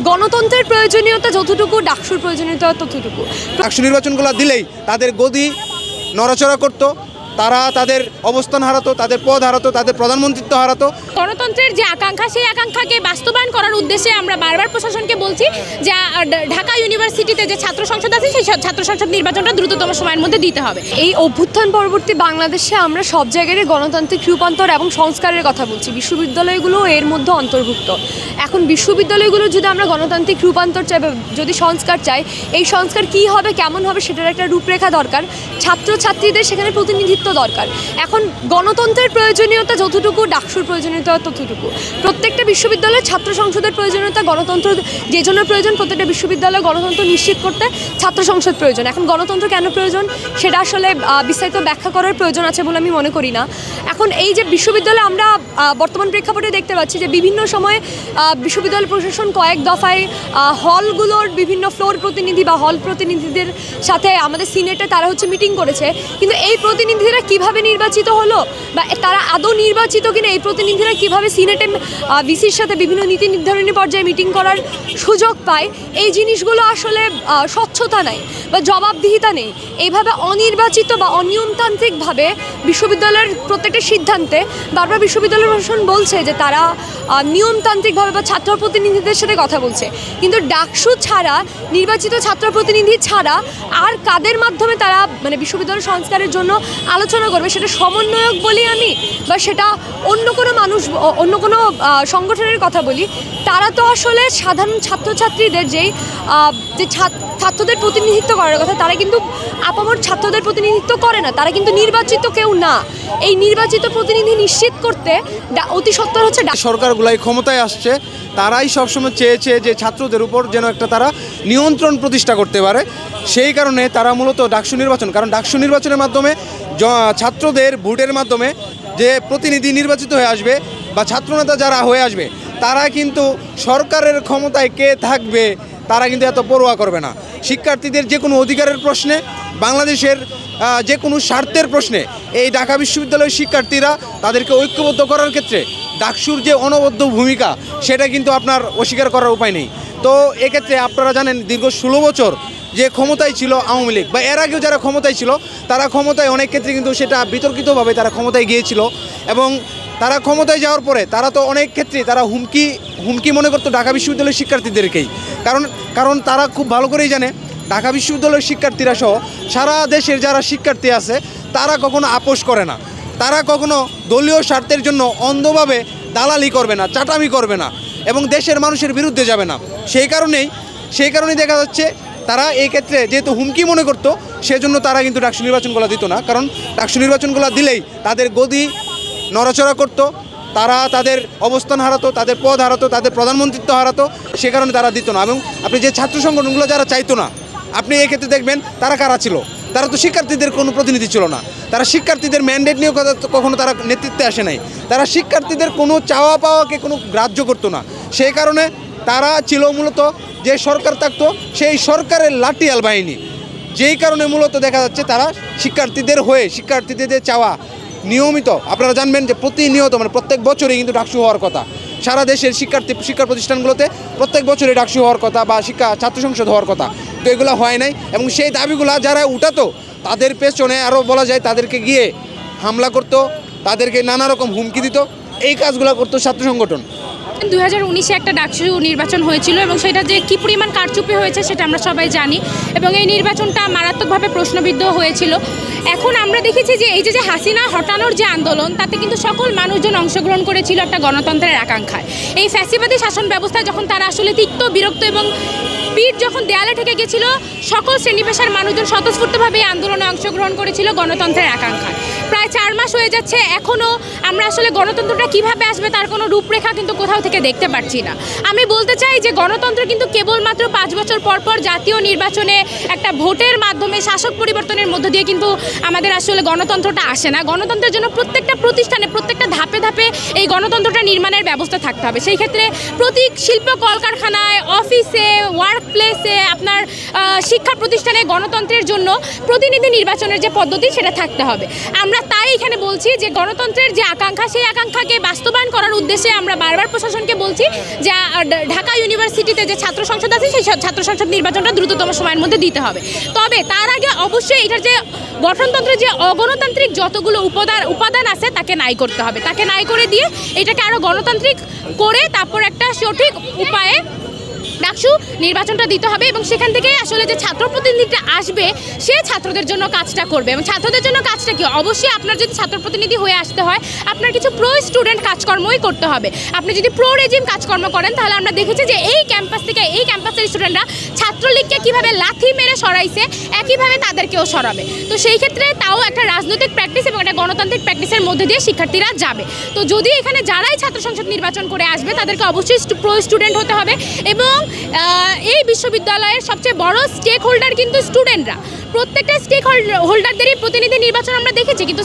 গণতন্ত্রের প্রয়োজনীয়তা যতটুকু ডাকসুর প্রয়োজনীয়তা ততটুকু। ডাকসু নির্বাচনগুলো দিলেই তাদের গদি নড়াচড়া করতো, তারা তাদের অবস্থান হারাতো, তাদের পদ হারাতো, তাদের প্রধানমন্ত্রিত্ব হারাতো। গণতন্ত্রের যে আকাঙ্ক্ষা সেই আকাঙ্ক্ষাকে বাস্তবায়ন করার উদ্দেশ্যে আমরা বারবার প্রশাসনকে বলছি যে ঢাকা ইউনিভার্সিটিতে যে ছাত্র সংসদ আছে সেই ছাত্র সংসদ নির্বাচনটা দ্রুততম সময়ের মধ্যে দিতে হবে। এই অভ্যুত্থান পরবর্তী বাংলাদেশে আমরা সব জায়গায় গণতান্ত্রিক রূপান্তর এবং সংস্কারের কথা বলছি, বিশ্ববিদ্যালয়গুলো এর মধ্যে অন্তর্ভুক্ত। এখন বিশ্ববিদ্যালয়গুলো যদি আমরা গণতান্ত্রিক রূপান্তর চাই বা যদি সংস্কার চাই, এই সংস্কার কী হবে, কেমন হবে, সেটার একটা রূপরেখা দরকার। ছাত্রছাত্রীদের সেখানে প্রতিনিধিত্ব দরকার। এখন গণতন্ত্রের প্রয়োজনীয়তা যতটুকু ডাকসুর প্রয়োজনীয়তা ততটুকু। প্রত্যেকটা বিশ্ববিদ্যালয়ে ছাত্র সংসদের প্রয়োজনীয়তা, গণতন্ত্র যে জন্য প্রয়োজন, প্রত্যেকটা বিশ্ববিদ্যালয়ে গণতন্ত্র নিশ্চিত করতে ছাত্র সংসদ প্রয়োজন। এখন গণতন্ত্র কেন প্রয়োজন সেটা আসলে বিস্তারিত ব্যাখ্যা করার প্রয়োজন আছে বলে আমি মনে করি না। এখন এই যে বিশ্ববিদ্যালয়ে আমরা বর্তমান প্রেক্ষাপটে দেখতে পাচ্ছি যে বিভিন্ন সময়ে বিশ্ববিদ্যালয় প্রশাসন কয়েক দফায় হলগুলোর বিভিন্ন ফ্লোর প্রতিনিধি বা হল প্রতিনিধিদের সাথে আমাদের সিনেটে তারা মিটিং করেছে, কিন্তু এই প্রতিনিধিরা কিভাবে নির্বাচিত হলো বা তারা আদৌ নির্বাচিত কিনা, এই প্রতিনিধিরা কিভাবে সিনেটে ভিসির সাথে বিভিন্ন নীতি নির্ধারণী পর্যায়ে মিটিং করার সুযোগ পায়, এই জিনিসগুলো আসলে স্বচ্ছতা নাই বা জবাবদিহিতা নেই। এইভাবে অনির্বাচিত বা অনিয়মতান্ত্রিকভাবে বিশ্ববিদ্যালয়ের প্রত্যেকটা সিদ্ধান্তে বারবার বিশ্ববিদ্যালয় প্রশাসন বলছে যে তারা নিয়মতান্ত্রিকভাবে বা ছাত্র প্রতিনিধিদের সাথে কথা বলছে, কিন্তু ডাকসু ছাড়া, নির্বাচিত ছাত্র প্রতিনিধি ছাড়া আর কাদের মাধ্যমে তারা বিশ্ববিদ্যালয় সংস্কারের জন্য আলোচনা করবে, সেটা সমন্বয়ক বলি আমি বা সেটা অন্য কোনো মানুষ, অন্য কোনো সংগঠনের কথা বলি, তারা তো আসলে সাধারণ ছাত্রছাত্রীদের যে ছাত্রদের প্রতিনিধিত্ব করার কথা, তারা কিন্তু আপামর ছাত্রদের প্রতিনিধিত্ব করে না, তারা কিন্তু নির্বাচিত কেউ না। এই নির্বাচিত প্রতিনিধি নিশ্চিত করতে অতি সত্বর হচ্ছে সরকারগুলাই ক্ষমতায় আসছে, তারাই সবসময় চেয়েছে যে ছাত্রদের উপর যেন একটা তারা নিয়ন্ত্রণ প্রতিষ্ঠা করতে পারে। সেই কারণে তারা মূলত ডাকসু নির্বাচন, কারণ ডাকসু নির্বাচনের মাধ্যমে ছাত্রদের ভোটের মাধ্যমে যে প্রতিনিধি নির্বাচিত হয়ে আসবে বা ছাত্রনেতা যারা হয়ে আসবে, তারা কিন্তু সরকারের ক্ষমতায় কে থাকবে তারা কিন্তু এত পরোয়া করবে না। শিক্ষার্থীদের যে কোনো অধিকারের প্রশ্নে, বাংলাদেশের যে কোনো স্বার্থের প্রশ্নে এই ঢাকা বিশ্ববিদ্যালয়ের শিক্ষার্থীরা তাদেরকে ঐক্যবদ্ধ করার ক্ষেত্রে ডাকসুর যে অনবদ্য ভূমিকা সেটা কিন্তু আপনার অস্বীকার করার উপায় নেই। তো এক্ষেত্রে আপনারা জানেন দীর্ঘ 16 বছর যে ক্ষমতায় ছিল আওয়ামী লীগ বা এর আগেও যারা ক্ষমতায় ছিল, তারা ক্ষমতায় অনেক ক্ষেত্রে কিন্তু সেটা বিতর্কিতভাবে তারা ক্ষমতায় গিয়েছিল এবং তারা ক্ষমতায় যাওয়ার পরে তারা তো অনেক ক্ষেত্রে তারা হুমকি মনে করতো ঢাকা বিশ্ববিদ্যালয়ের শিক্ষার্থীদেরকেই। কারণ তারা খুব ভালো করেই জানে ঢাকা বিশ্ববিদ্যালয়ের শিক্ষার্থীরা সহ সারা দেশের যারা শিক্ষার্থী আছে তারা কখনো আপোষ করে না, তারা কখনো দলীয় স্বার্থের জন্য অন্ধভাবে দালালি করবে না, চাটামি করবে না এবং দেশের মানুষের বিরুদ্ধে যাবে না। সেই কারণেই দেখা যাচ্ছে তারা এই ক্ষেত্রে যেহেতু হুমকি মনে করতো, সেজন্য তারা কিন্তু ডাকসু নির্বাচনগুলো দিত না। কারণ ডাকসু নির্বাচনগুলো দিলেই তাদের গদি নড়াচড়া করতো, তারা তাদের অবস্থান হারাতো, তাদের পদ হারাতো, তাদের প্রধানমন্ত্রিত্ব হারাতো, সে কারণে তারা দিত না। এবং আপনি যে ছাত্র সংগঠনগুলো যারা চাইতো না, আপনি এই ক্ষেত্রে দেখবেন তারা কারা ছিল, তারা তো শিক্ষার্থীদের কোনো প্রতিনিধি ছিল না, তারা শিক্ষার্থীদের ম্যান্ডেট নিয়েও কখনো তারা নেতৃত্বে আসে নাই, তারা শিক্ষার্থীদের কোনো চাওয়া পাওয়াকে কোনো গ্রাহ্য করতো না। সেই কারণে তারা ছিল মূলত যে সরকার থাকতো সেই সরকারের লাঠিয়াল বাহিনী, যেই কারণে মূলত দেখা যাচ্ছে তারা শিক্ষার্থীদের হয়ে শিক্ষার্থীদের চাওয়া নিয়মিত, আপনারা জানবেন যে প্রতিনিয়ত প্রত্যেক বছরই কিন্তু ডাকসু হওয়ার কথা, সারা দেশের শিক্ষা প্রতিষ্ঠানগুলোতে প্রত্যেক বছরই ডাকসু হওয়ার কথা বা ছাত্র সংসদ হওয়ার কথা, তো এগুলো হয় নাই। এবং সেই দাবিগুলো যারা উঠাতো তাদের পেছনে আরও বলা যায় তাদেরকে গিয়ে হামলা করতো, তাদেরকে নানা রকম হুমকি দিত, এই কাজগুলো করতো ছাত্র সংগঠন। 2019-এ একটা ডাকসু নির্বাচন হয়েছিল এবং সেটা যে কী পরিমাণ কারচুপি হয়েছে সেটা আমরা সবাই জানি এবং এই নির্বাচনটা মারাত্মকভাবে প্রশ্নবিদ্ধ হয়েছিল। এখন আমরা দেখেছি যে এই যে হাসিনা হটানোর যে আন্দোলন, তাতে কিন্তু সকল মানুষজন অংশগ্রহণ করেছিল একটা গণতন্ত্রের আকাঙ্ক্ষায়। এই ফ্যাসিবাদী শাসন ব্যবস্থায় যখন তারা আসলে তিক্ত, বিরক্ত এবং পিঠ যখন দেয়ালে ঠেকে গেছিল, সকল শ্রেণী পেশার মানুষজন স্বতঃস্ফূর্তভাবে এই আন্দোলনে অংশগ্রহণ করেছিল গণতন্ত্রের আকাঙ্ক্ষায়। প্রায় 4 মাস হয়ে যাচ্ছে, এখনও আমরা আসলে গণতন্ত্রটা কিভাবে আসবে তার কোনো রূপরেখা কিন্তু কোথাও থেকে দেখতে পাচ্ছি না। আমি বলতে চাই যে গণতন্ত্র কিন্তু কেবলমাত্র 5 বছর পর পর জাতীয় নির্বাচনে একটা ভোটের মাধ্যমে শাসক পরিবর্তনের মধ্য দিয়ে কিন্তু আমাদের আসলে গণতন্ত্রটা আসে না। গণতন্ত্রের জন্য প্রত্যেকটা প্রতিষ্ঠানে, প্রত্যেকটা ধাপে ধাপে এই গণতন্ত্রটা নির্মাণের ব্যবস্থা থাকতে হবে। সেই ক্ষেত্রে প্রতি শিল্প কলকারখানায়, অফিসে, ওয়ার্ক প্লেসে, আপনার শিক্ষা প্রতিষ্ঠানে গণতন্ত্রের জন্য প্রতিনিধি নির্বাচনের যে পদ্ধতি সেটা থাকতে হবে। আমরা তাই এখানে বলছি যে গণতন্ত্রের যে আকাঙ্ক্ষা, সেই আকাঙ্ক্ষাকে বাস্তবায়ন করার উদ্দেশ্যে আমরা বারবার প্রশাসনকে বলছি যে ঢাকা ইউনিভার্সিটিতে যে ছাত্র সংসদ আছে সেই ছাত্র সংসদ নির্বাচনটা দ্রুততম সময়ের মধ্যে দিতে হবে। তবে তার আগে অবশ্যই এটার যে গঠনতন্ত্রের যে অগণতান্ত্রিক যতগুলো উপাদান আছে তাকে নাই করতে হবে, তাকে নাই করে দিয়ে এটাকে আরও গণতান্ত্রিক করে তারপর একটা সঠিক উপায়ে ডাকসু নির্বাচনটা দিতে হবে এবং সেখান থেকে আসলে যে ছাত্র প্রতিনিধিটা আসবে সে ছাত্রদের জন্য কাজটা করবে। এবং ছাত্রদের জন্য কাজটা কি, অবশ্যই আপনার যদি ছাত্র প্রতিনিধি হয়ে আসতে হয় আপনার কিছু প্রো স্টুডেন্ট কাজকর্মই করতে হবে। আপনি যদি প্রো রেজিম কাজকর্ম করেন তাহলে আমরা দেখেছি যে এই ক্যাম্পাসের স্টুডেন্টরা ছাত্রলীগকে কীভাবে লাথি মেরে সরাইছে, একইভাবে তাদেরকেও সরাবে। তো সেই ক্ষেত্রে তাও একটা রাজনৈতিক প্র্যাকটিস এবং একটা গণতান্ত্রিক প্র্যাকটিসের মধ্যে দিয়ে শিক্ষার্থীরা যাবে। তো যদি এখানে যারাই ছাত্র সংসদ নির্বাচন করে আসবে তাদেরকে অবশ্যই প্রো স্টুডেন্ট হতে হবে এবং এই বিশ্ববিদ্যালয়ের সবচেয়ে বড় স্টেক হোল্ডার কিন্তু স্টুডেন্টরা। প্রত্যেকটা স্টেক হোল্ডারদেরই প্রতিনিধি নির্বাচন আমরা দেখেছি, কিন্তু